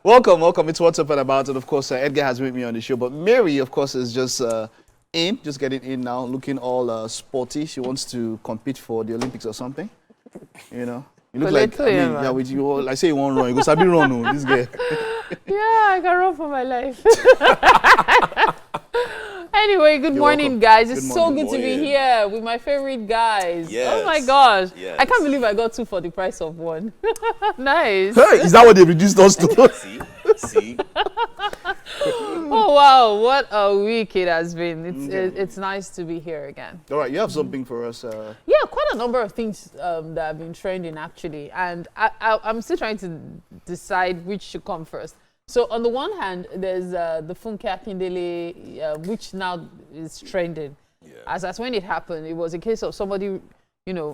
Welcome. It's What's Up and About. And of course, Edgar has with me on the show. But Mary, of course, is just getting in now, looking all sporty. She wants to compete for the Olympics or something. You know, you look like, with you, like say you won't run. You go, Sabi run, this guy. Yeah, I can run for my life. Anyway, good morning, guys. It's so good to be here with my favorite guys. Yes. Oh my gosh. Yes. I can't believe I got 2 for the price of 1. Nice. Hey, is that what they reduced us to? See? Oh, wow. What a week it has been. It's nice to be here again. All right, you have something for us. Yeah, quite a number of things that have been trending, actually. And I'm still trying to decide which should come first. So on the one hand, there's the Funke Akindele, which now is trending. Yeah. As when it happened, it was a case of somebody,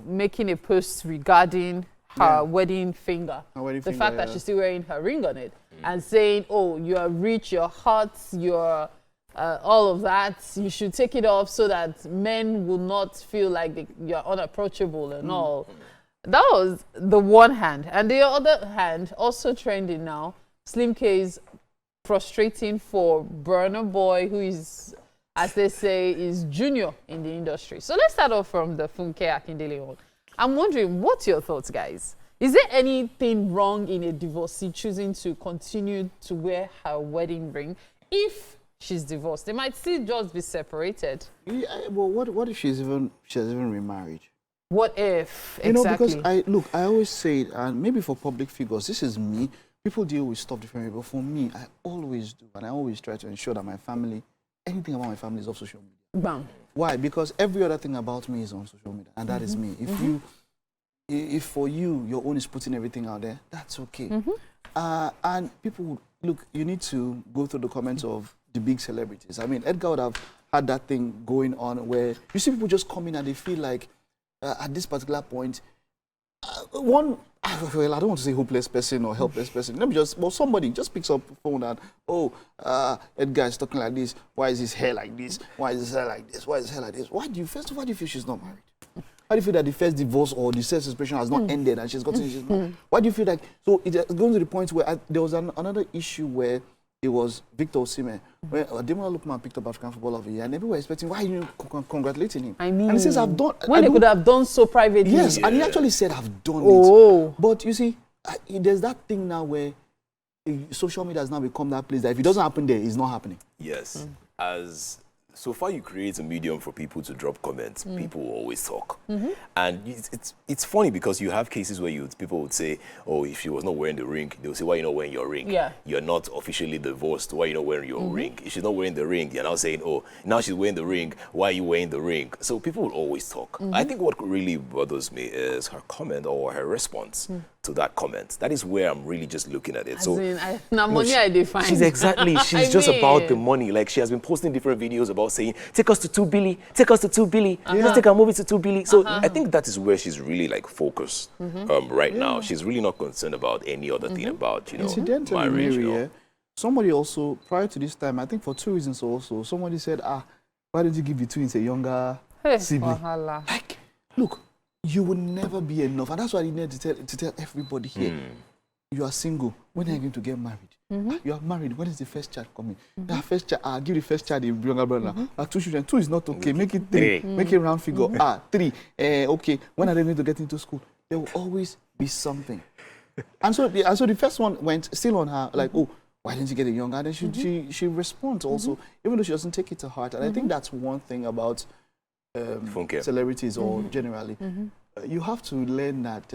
making a post regarding her wedding finger. The fact that she's still wearing her ring on it. And saying, oh, you are rich, you're hot, you're all of that. You should take it off so that men will not feel like you're unapproachable and all. That was the one hand. And the other hand, also trending now, Slimcase prostrating for Burna Boy, who is, as they say, is junior in the industry. So let's start off from the Funke Akindele one. I'm wondering, what's your thoughts, guys? Is there anything wrong in a divorcee choosing to continue to wear her wedding ring if she's divorced? They might still just be separated. Yeah, well, what if she has even remarried? What if? Exactly. Because I always say it, and maybe for public figures, this is me. People deal with stuff differently, but for me, I always do, and I always try to ensure that my family, anything about my family is off social media. Bam. Why? Because every other thing about me is on social media, and that is me. If for you, your own is putting everything out there, that's okay. And people, look, you need to go through the comments of the big celebrities. I mean, Edgar would have had that thing going on where you see people just come in and they feel like at this particular point, well, I don't want to say hopeless person or helpless person. Let me somebody just picks up the phone and, Edgar is talking like this. Why is his hair like this? Why is his hair like this? Why is his hair like this? Why do you feel she's not married? Why do you feel that the first divorce or the sex separation has not ended and she's not? Why do you feel like, so it's going to the point where there was another issue where it was Victor Osimhen, where Ademola Lookman picked up African Footballer of the Year, and everyone was expecting, why are you congratulating him? I mean, and he says, I've done. When they could have done so privately. Yes, and he actually said, I've done it. But you see, there's that thing now where social media has now become that place that if it doesn't happen there, it's not happening. Yes. As so far you create a medium for people to drop comments, people will always talk. And it's funny because you have cases where people would say, oh, if she was not wearing the ring, they'll say, why are you not wearing your ring? Yeah. You're not officially divorced, why are you not wearing your ring? If she's not wearing the ring, you're now saying, oh, now she's wearing the ring, why are you wearing the ring? So people will always talk. I think what really bothers me is her comment or her response to that comment. That is where I'm really just looking at it. I define. She's just about the money. Like, she has been posting different videos about saying, take us to 2 billion, take us to 2 billion, let's take our movie to 2 billion. So I think that is where she's really like focused right now. She's really not concerned about any other thing about, Incidentally, marriage. Somebody also, prior to this time, I think for 2 reasons also, somebody said, why don't you give the twins a younger sibling? Like, look, you will never be enough. And that's why I need to tell everybody here. You are single. When are you going to get married? You are married. When is the first child coming? That first child, I'll give the first child a younger brother. 2 children. 2 is not okay. Make it 3. Make it round figure. 3. Okay. When are they going to get into school? There will always be something. And so the first one went still on her, like, oh, why didn't you get a younger? And then she responds also, even though she doesn't take it to heart. And I think that's one thing about celebrities or generally. You have to learn that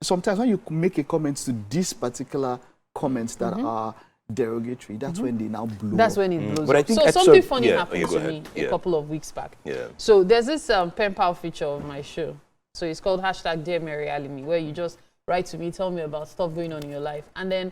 sometimes when you make a comment to this particular comments that are derogatory, that's when they now blow. That's when it blows. But I think something funny happened to me a couple of weeks back. So there's this pen pal feature of my show. So it's called #Dear Mary Alimi, where you just write to me, tell me about stuff going on in your life. And then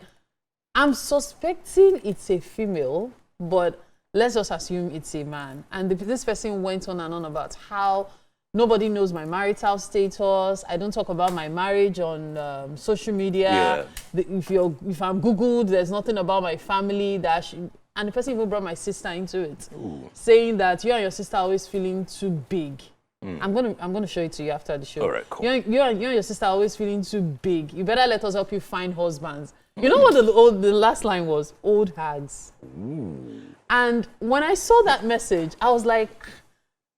I'm suspecting it's a female, but let's just assume it's a man. And this person went on and on about how nobody knows my marital status. I don't talk about my marriage on social media. If I'm Googled, there's nothing about my family. And the person even brought my sister into it, saying that you and your sister are always feeling too big. I'm gonna show it to you after the show. All right, cool. You and your sister are always feeling too big. You better let us help you find husbands. You know what the last line was? Old hags. Ooh. And when I saw that message, I was like,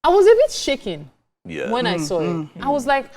I was a bit shaken when I saw it. I was like,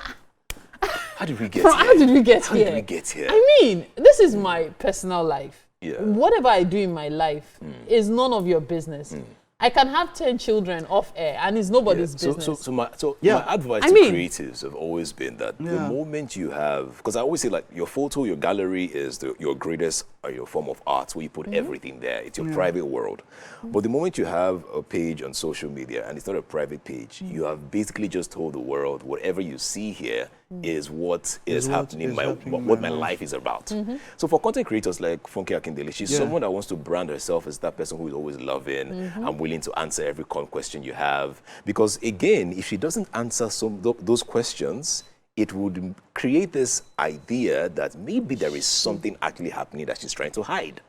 how did we get here? How did we get here? How did we get here? I mean, this is my personal life. Yeah. Whatever I do in my life is none of your business. I can have 10 children off air and it's nobody's business. So my advice to creatives have always been that the moment you have, because I always say like your photo, your gallery is your greatest your form of art where you put everything there. It's your private world. But the moment you have a page on social media and it's not a private page, you have basically just told the world whatever you see here is what is happening, what my life is about. So for content creators like Funke Akindele, she's someone that wants to brand herself as that person who is always loving and willing to answer every question you have. Because again, if she doesn't answer those questions, it would create this idea that maybe there is something actually happening that she's trying to hide.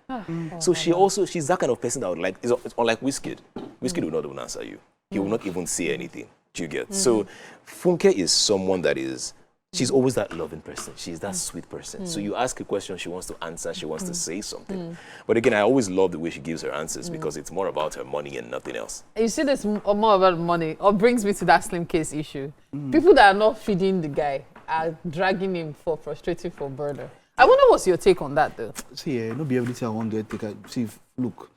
So she's that kind of person that would like, it's unlike Wizkid. Wizkid will not even answer you. He will not even say anything. Do you get? So Funke is someone that is, she's always that loving person. She's that sweet person. So you ask a question, she wants to answer, she wants to say something. But again, I always love the way she gives her answers because it's more about her money and nothing else. You see this more about money, or brings me to that Slimcase issue. People that are not feeding the guy are dragging him for prostrating for Burna. I wonder what's your take on that though? See, not be everything I want to take. See, look,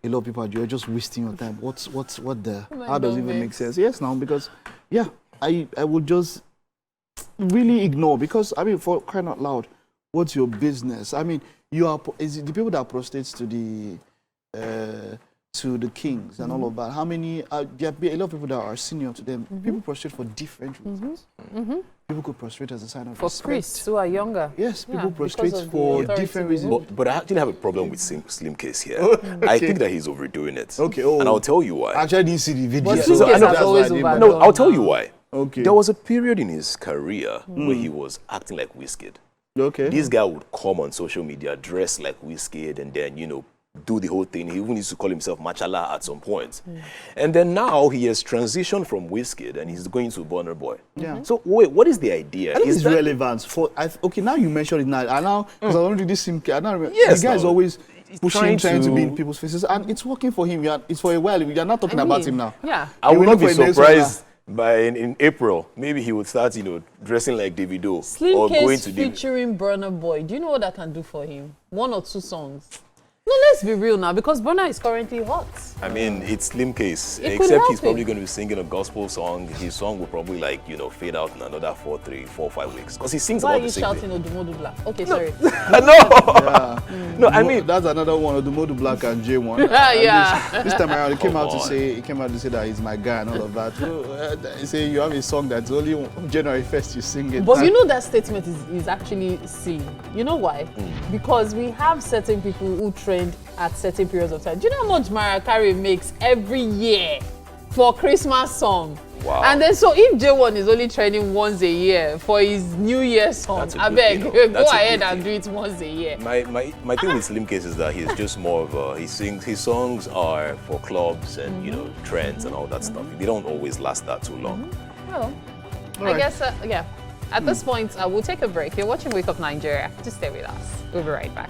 a lot of people are just wasting your time. What the? How does it even make sense? Yes, now, because, I would just really ignore, because I mean, for crying out loud, what's your business? I mean, is it the people that prostrate to the kings and all of that? How many? There are a lot of people that are senior to them. People prostrate for different reasons. People could prostrate as a sign of respect. For priests who are younger. Yes, people prostrate for different reasons. But I actually have a problem with Slimcase here. I think that he's overdoing it. Okay. And I'll tell you why. Actually, I didn't see the video. But Slimcase has always overdone. No, I'll tell you why. Okay. There was a period in his career where he was acting like Wizkid. Okay. This guy would come on social media, dress like Wizkid, and then, do the whole thing. He even used to call himself Machala at some point. And then now he has transitioned from Wizkid and he's going to Burna Boy. Yeah. So wait, what is the idea? I think it's relevant for. Okay, now you mentioned it now. And now, because I want to do this SIM card. The guy is always pushing, trying to be in people's faces, and it's working for him. It's for a while. We are not talking about him now. Yeah. I would not be surprised by in April, maybe he would start, dressing like Davido or going to featuring Burna Boy. Do you know what that can do for him? 1 or 2 songs. No, let's be real now, because Burna is currently hot. I mean, it's Slimcase, except he's probably going to be singing a gospel song. His song will probably fade out in another 4, 5 weeks, because he sings about the same thing. Why are you shouting Odumodu Black? Okay, sorry. No, I mean that's another one, Odumodu Black and J1. This time around, he came out to say that he's my guy and all of that. He say you have a song that's only January 1st you sing it. But you know that statement is actually seen. You know why? Because we have certain people who trend at certain periods of time. Do you know how much Mariah Carey makes every year for Christmas song? Wow. And then so if J1 is only trending once a year for his New Year song, I beg, go ahead and do it once a year. My thing with Slimcase is that he's just more of his songs are for clubs and trends and all that stuff. They don't always last that too long. Well, I guess At this point, we'll take a break. You're watching Wake Up Nigeria. Just stay with us. We'll be right back.